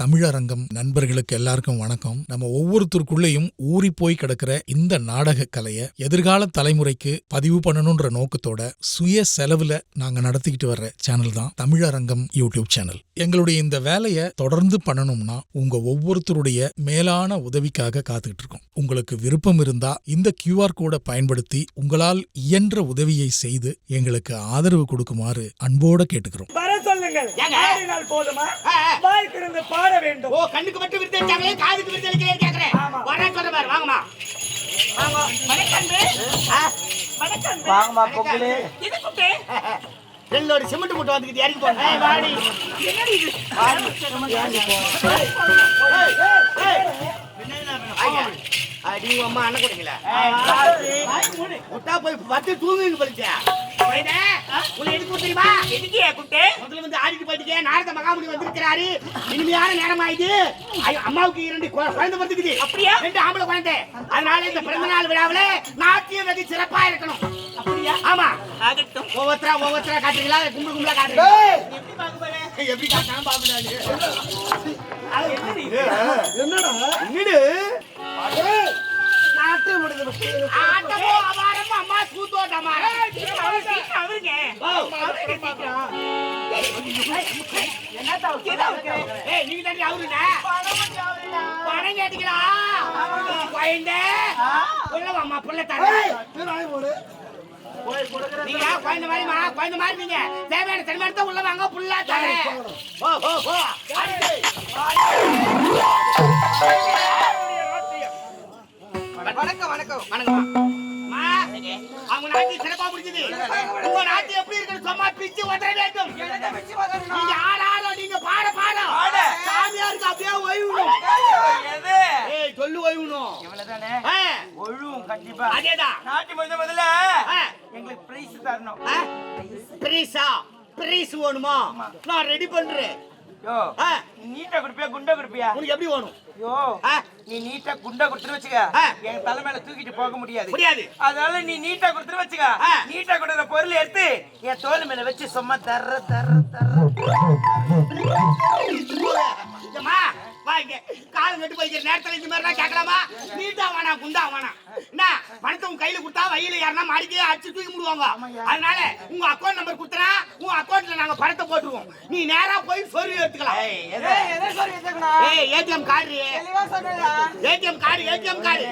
தமிழரங்கம் நண்பர்களுக்கு எல்லாருக்கும் வணக்கம். நம்ம ஒவ்வொருத்தருக்குள்ளேயும் ஊறி போய் கிடக்கிற இந்த நாடக கலையை எதிர்கால தலைமுறைக்கு பதிவு பண்ணணும்ன்ற நோக்கத்தோட சுய செலவுல நாங்க நடத்திக்கிட்டு வர்ற சேனல் தான் தமிழரங்கம் யூடியூப் சேனல். எங்களுடைய இந்த வேலையை தொடர்ந்து பண்ணணும்னா உங்க ஒவ்வொருத்தருடைய மேலான உதவிக்காக காத்துக்கிட்டு இருக்கோம். உங்களுக்கு விருப்பம் இருந்தா இந்த QR கோடை பயன்படுத்தி உங்களால் இயன்ற உதவியை செய்து எங்களுக்கு ஆதரவு கொடுக்குமாறு அன்போட கேட்டுக்கிறோம். போதுமா வாய் திறந்து பாட வேண்டும். ஓ, கண்ணுக்கு மட்டும் விருது வச்சாங்களே, காதுக்கு விருது அளிக்கிறேன் கேக்குறேன். வர சொல்ற பாரு, வாங்கம்மா. வாங்க. வணக்கம். வணக்கம். வாங்கம்மா பொங்கலே. இது குட்டே. ரெல்லோட சிமெண்ட் மூட்டை வந்துக்கிட்டு இறங்கி போங்க. ஏய் வாடி. என்னடி இது? இறங்கி போ. ஐயா. அடி அம்மா அண்ணன் கொடுங்கல. முட்டா போய் பத்து தூங்குங்க பரிச்சா. போய்டே. உன்னை எதுக்கு தெரியுமா? எதுக்கு குட்டே? முதல்ல வந்து ஆடிட்டு போயிட்டீங்க. நாரத மகாமுனி வந்திருக்காரு. இனிமையான நேரம் ஆயிடுச்சு. அம்மாவுக்கு 2 குழந்தை வந்துக்குது. அப்படியே 2 ஆம்பளை குழந்தை. அதனால இந்த பிறந்த நாள் விழாவுல நாட்டியம் வெகு சிறப்பா இருக்கணும். அப்படியா? ஆமா. ஆகட்டும். ஒவ்வொருத்தரா காட்டுறீங்களா? கும்பலா காட்டுறீங்களா? எப்படி பாக்க போறே? எப்படி காட்டாம பாக்குறாங்க. என்னடா என்னடு? நாட்டே முடிஞ்சு ஆட்டமோ அபாரமோ அம்மா சூத்தோட்டமா. அவருங்க. என்ன தவுக்கு? ஏய் நீங்க தாண்டி அவருங்க. பணம் கேட்டீங்களா? குழந்தை. புள்ள அம்மா புள்ள தரேன். நீங்க குழந்தை மாதிரிமா, குழந்தை மாதிரி நீங்க தேவையான தன்மையான உள்ள வாங்க புள்ள தரேன். ஓ ஓ ஓ. வணக்கம் வணக்கம் வணக்கம். அவங்க நாட்டு சிறப்பா முடிஞ்சது. உங்க நாட்டு எப்படி இருக்கு? சும்மா பிச்சு உதற வேண்டும். நீங்க ஆடாடோ, நீங்க பாட பாட சாமியாருக்கு அப்படியே ஒய்வுணும். ஏய் சொல்லு ஒய்வுணும். இவ்வளவுதானே ஒழுவும் கண்டிப்பா. அதேதான். நாட்டு முதல்ல எங்களுக்கு பிரைஸ் தரணும். பிரைஸா? பிரைஸ் வேணுமா? நான் ரெடி பண்றேன். யோ நீட்டா குடுப்பியா குண்டா குடுப்பியா? உனக்கு எப்படி வேணும்? யோ நீ நீட்டா குண்டா குடுத்துரு வச்சுக்க, என் தலை மேல தூக்கிட்டு போக முடியாது. அதனால நீ நீட்டா குடுத்துரு வச்சுக்க, நீட்டா கொடுக்கிற பொருள் எடுத்து என் தோல் மேல வச்சு சும்மா தர்ற தர்ற தர்ற. வாங்க காலம் கட்டு போய்க்கிற நேரத்துல இந்த மாதிரி கேட்கலாமா? நீட்டா வேணா குண்டா வேணா. என்ன பணத்தை உங்க கையில கொடுத்தா வயல யாருன்னா மாடிக்கே அடிச்சு தூக்கி முடுவாங்க. அதனால உங்க அக்கௌண்ட் நம்பர் கொடுத்தா உங்க அக்கௌண்ட்ல நாங்க பணத்தை போட்டுருவோம். நீ நேரா போய் சொருவி எடுத்துக்கலாம். ஏய் ATM card, ATM card, ATM card.